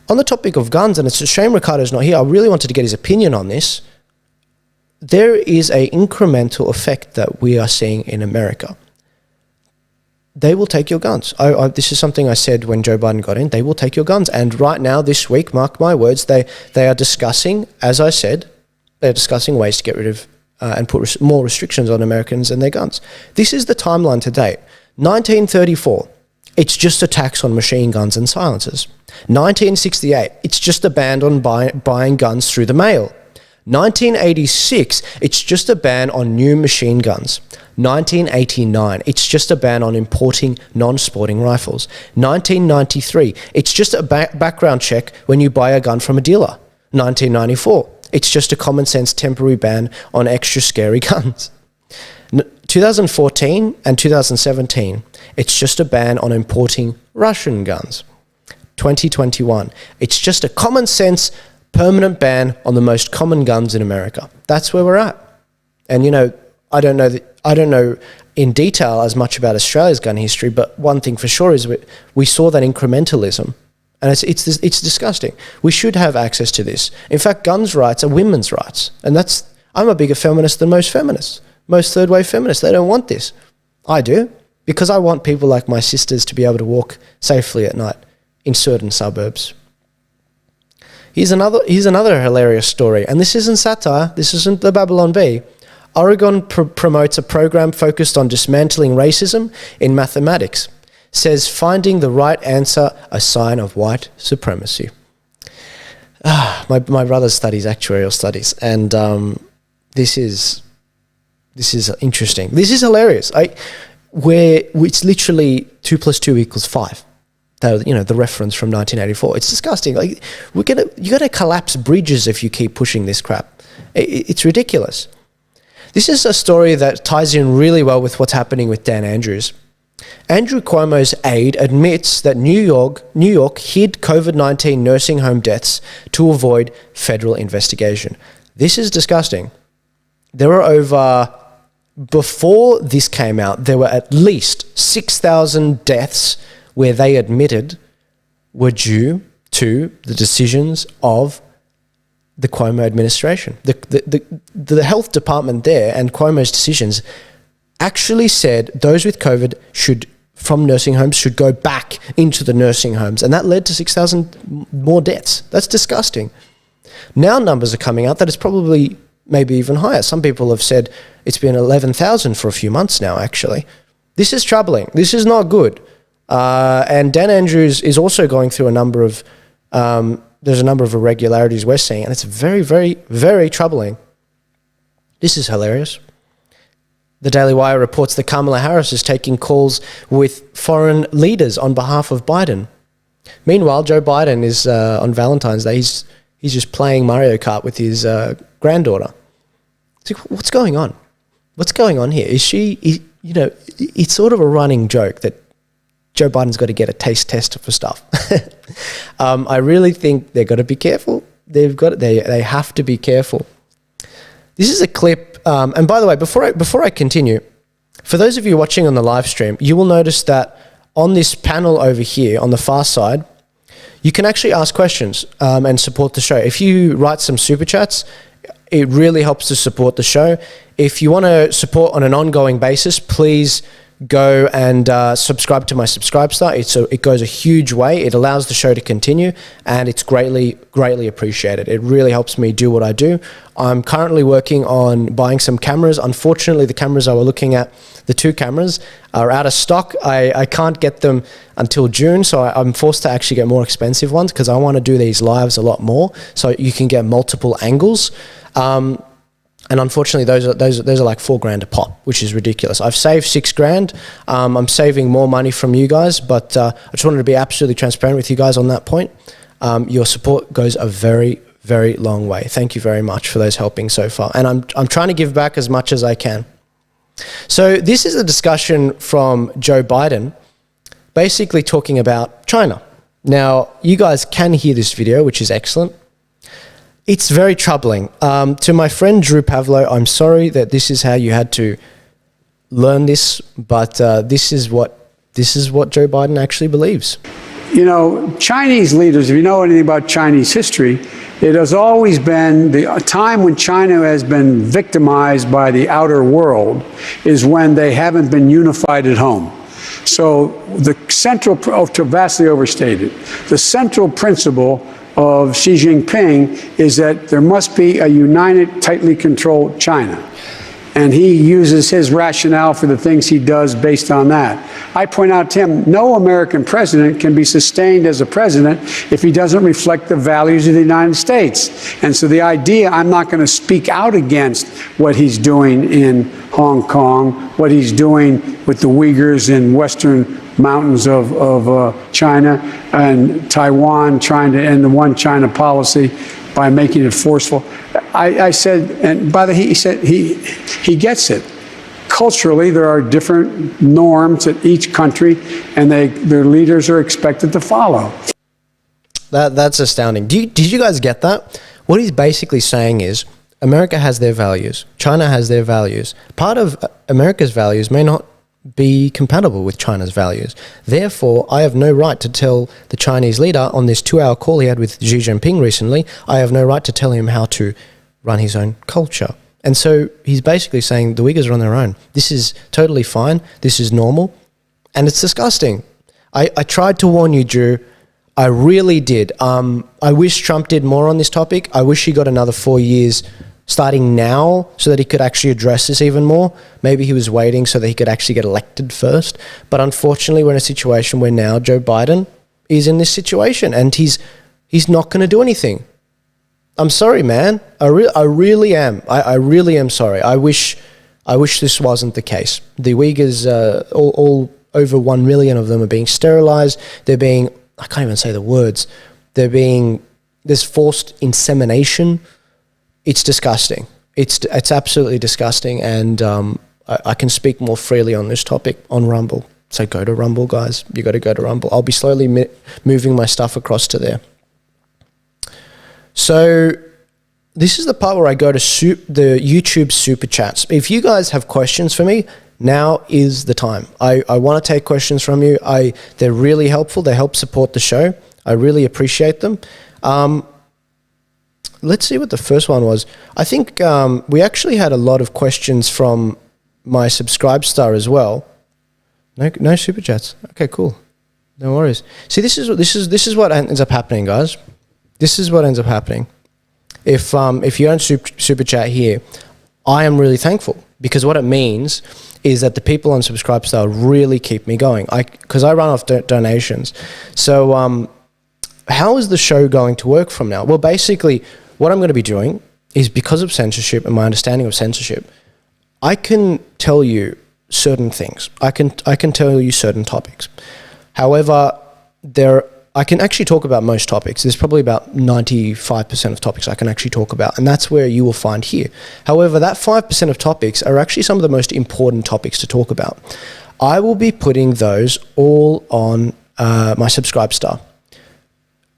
on the topic of guns, and it's a shame Ricardo's not here, I really wanted to get his opinion on this. There is a incremental effect that we are seeing in America. They will take your guns. This is something I said when Joe Biden got in. They will take your guns. And right now, this week, mark my words, they are discussing, as I said, they're discussing ways to get rid of and put more restrictions on Americans and their guns. This is the timeline to date. 1934, it's just a tax on machine guns and silencers. 1968, it's just a ban on buying guns through the mail. 1986, it's just a ban on new machine guns. 1989, it's just a ban on importing non-sporting rifles. 1993, it's just a background check when you buy a gun from a dealer. 1994, it's just a common sense temporary ban on extra scary guns. 2014 and 2017, it's just a ban on importing Russian guns. 2021, it's just a common sense permanent ban on the most common guns in America. That's where we're at. And, you know, I don't know in detail as much about Australia's gun history, but one thing for sure is we saw that incrementalism, and it's disgusting. We should have access to this. In fact, guns rights are women's rights, and I'm a bigger feminist than most feminists, most third-wave feminists. They don't want this. I do, because I want people like my sisters to be able to walk safely at night in certain suburbs. Here's another hilarious story, and this isn't satire, this isn't the Babylon Bee. Oregon promotes a program focused on dismantling racism in mathematics, says finding the right answer a sign of white supremacy. My brother studies actuarial studies, and this is interesting. This is hilarious. Where it's literally 2 + 2 = 5. The reference from 1984. It's disgusting. Like, you're gonna collapse bridges if you keep pushing this crap. It's ridiculous. This is a story that ties in really well with what's happening with Dan Andrews. Andrew Cuomo's aide admits that New York hid COVID-19 nursing home deaths to avoid federal investigation. This is disgusting. Before this came out, there were at least 6,000 deaths where they admitted were due to the decisions of the Cuomo administration. The health department there and Cuomo's decisions actually said those with COVID from nursing homes should go back into the nursing homes. And that led to 6,000 more deaths. That's disgusting. Now numbers are coming out that it's probably maybe even higher. Some people have said it's been 11,000 for a few months now, actually. This is troubling. This is not good. And Dan Andrews is also going through a number of irregularities we're seeing, and it's very, very, very troubling. This is hilarious. The Daily Wire reports that Kamala Harris is taking calls with foreign leaders on behalf of Biden. Meanwhile, Joe Biden is on Valentine's Day. He's just playing Mario Kart with his granddaughter. It's like, what's going on? What's going on here? It's sort of a running joke that Joe Biden's got to get a taste test for stuff. I really think they've got to be careful. They have to be careful. This is a clip, and by the way, before I continue, for those of you watching on the live stream, you will notice that on this panel over here on the far side, you can actually ask questions and support the show. If you write some super chats, it really helps to support the show. If you want to support on an ongoing basis, please go and subscribe to my Subscribestar. It goes a huge way. It allows the show to continue, and it's greatly, greatly appreciated. It really helps me do what I do. I'm currently working on buying some cameras. Unfortunately, the cameras I was looking at, the 2 cameras, are out of stock. I can't get them until June, so I'm forced to actually get more expensive ones because I want to do these lives a lot more so you can get multiple angles. And unfortunately, those are like $4,000 a pop, which is ridiculous. I've saved $6,000. I'm saving more money from you guys, but I just wanted to be absolutely transparent with you guys on that point. Your support goes a very, very long way. Thank you very much for those helping so far. And I'm trying to give back as much as I can. So this is a discussion from Joe Biden, basically talking about China. Now, you guys can hear this video, which is excellent. It's very troubling. To my friend Drew Pavlo, I'm sorry that this is how you had to learn this, but this is what Joe Biden actually believes. you know, Chinese leaders, if you know anything about Chinese history, it has always been the time when China has been victimized by the outer world is when they haven't been unified at home. So the central, vastly overstated, the central principle of Xi Jinping is that there must be a united, tightly controlled China. And he uses his rationale for the things he does based on that. I point out to him, no American president can be sustained as a president if he doesn't reflect the values of the United States. And so the idea, I'm not going to speak out against what he's doing in Hong Kong, what he's doing with the Uyghurs in western mountains of China, and Taiwan trying to end the one China policy by making it forceful. I said, and by the he said he gets it. Culturally, there are different norms at each country, and their leaders are expected to follow. That's astounding. Did you guys get that? What he's basically saying is America has their values. China has their values. Part of America's values may not be compatible with China's values. Therefore, I have no right to tell the Chinese leader on this 2-hour call he had with Xi Jinping recently, I have no right to tell him how to run his own culture. And so he's basically saying the Uyghurs are on their own. This is totally fine. This is normal. And it's disgusting. I tried to warn you, Drew. I really did. I wish Trump did more on this topic. I wish he got another 4 years starting now so that he could actually address this even more. Maybe he was waiting so that he could actually get elected first. But unfortunately, we're in a situation where now Joe Biden is in this situation and he's not going to do anything. I'm sorry, man. I really am. I really am sorry. I wish this wasn't the case. The Uyghurs, all over 1 million of them are being sterilized. They're being, I can't even say the words. There's forced insemination. It's disgusting. It's absolutely disgusting, and I can speak more freely on this topic on Rumble. So go to Rumble, guys. You got to go to Rumble. I'll be slowly moving my stuff across to there. So this is the part where I go to the YouTube Super Chats. If you guys have questions for me, now is the time. I want to take questions from you. They're really helpful. They help support the show. I really appreciate them. Let's see what the first one was. I think we actually had a lot of questions from my Subscribe Star as well. No super chats. Okay, cool. No worries. See, this is what ends up happening, guys. This is what ends up happening. If you don't super chat here, I am really thankful, because what it means is that the people on Subscribe Star really keep me going. Because I run off donations. So how is the show going to work from now? Well, basically, what I'm going to be doing is, because of censorship and my understanding of censorship, I can tell you certain things. I can tell you certain topics. However, I can actually talk about most topics. There's probably about 95% of topics I can actually talk about, and that's where you will find here. However, that 5% of topics are actually some of the most important topics to talk about. I will be putting those all on my Subscribe Star.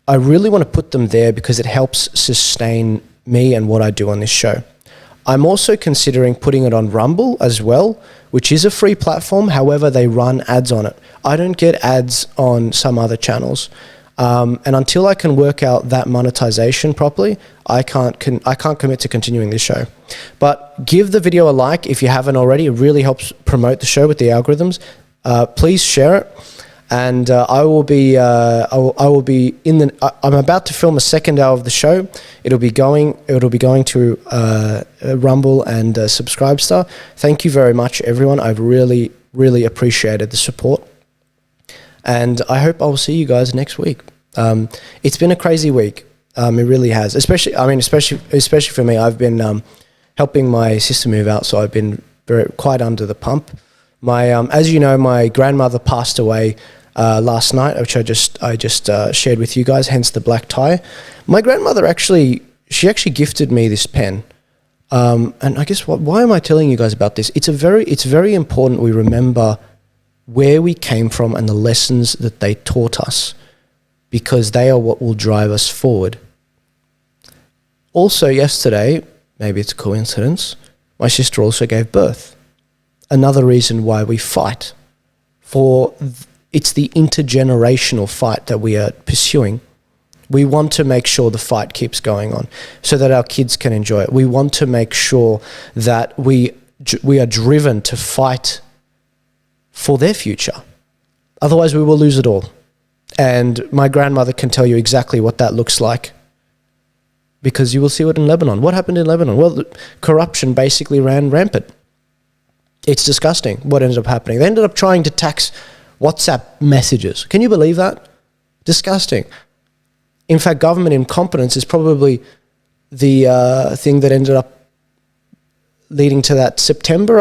I really want to put them there because it helps sustain me and what I do on this show. I'm also considering putting it on Rumble as well, which is a free platform. However, they run ads on it. I don't get ads on some other channels. And until I can work out that monetization properly, I can't commit to continuing this show. But give the video a like if you haven't already. It really helps promote the show with the algorithms. Please share it. And I will be in the. I'm about to film a second hour of the show. It'll be going to Rumble and Subscribe Star. Thank you very much, everyone. I've really, really appreciated the support, and I hope I will see you guys next week. It's been a crazy week. It really has. Especially for me. I've been helping my sister move out, so I've been quite under the pump. As you know, my grandmother passed away last night, which I just shared with you guys, hence the black tie. My grandmother actually gifted me this pen. And I guess why am I telling you guys about this? It's very important we remember where we came from and the lessons that they taught us, because they are what will drive us forward. Also yesterday, maybe it's a coincidence, my sister also gave birth. Another reason why we fight for it's the intergenerational fight that we are pursuing. We want to make sure the fight keeps going on so that our kids can enjoy it. We want to make sure that we are driven to fight for their future. Otherwise, we will lose it all. And my grandmother can tell you exactly what that looks like, because you will see it in Lebanon. What happened in Lebanon? Well, corruption basically ran rampant. It's disgusting what ended up happening. They ended up trying to tax WhatsApp messages. Can you believe that? Disgusting. In fact, government incompetence is probably the thing that ended up leading to that September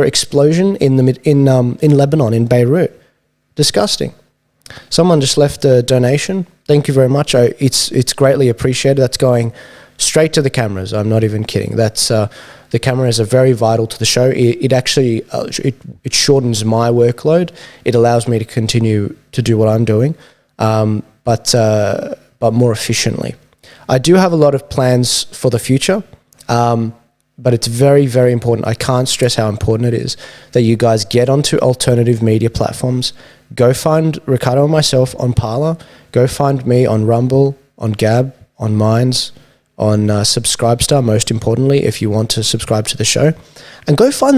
explosion in Lebanon, in Beirut. Disgusting. Someone just left a donation. Thank you very much. It's greatly appreciated. That's going straight to the cameras. I'm not even kidding. That's the cameras are very vital to the show. It actually it shortens my workload. It allows me to continue to do what I'm doing, but more efficiently. I do have a lot of plans for the future, but it's very, very important. I can't stress how important it is that you guys get onto alternative media platforms. Go find Ricardo and myself on Parler. Go find me on Rumble, on Gab, on Minds, on Subscribestar, most importantly, if you want to subscribe to the show. And go find the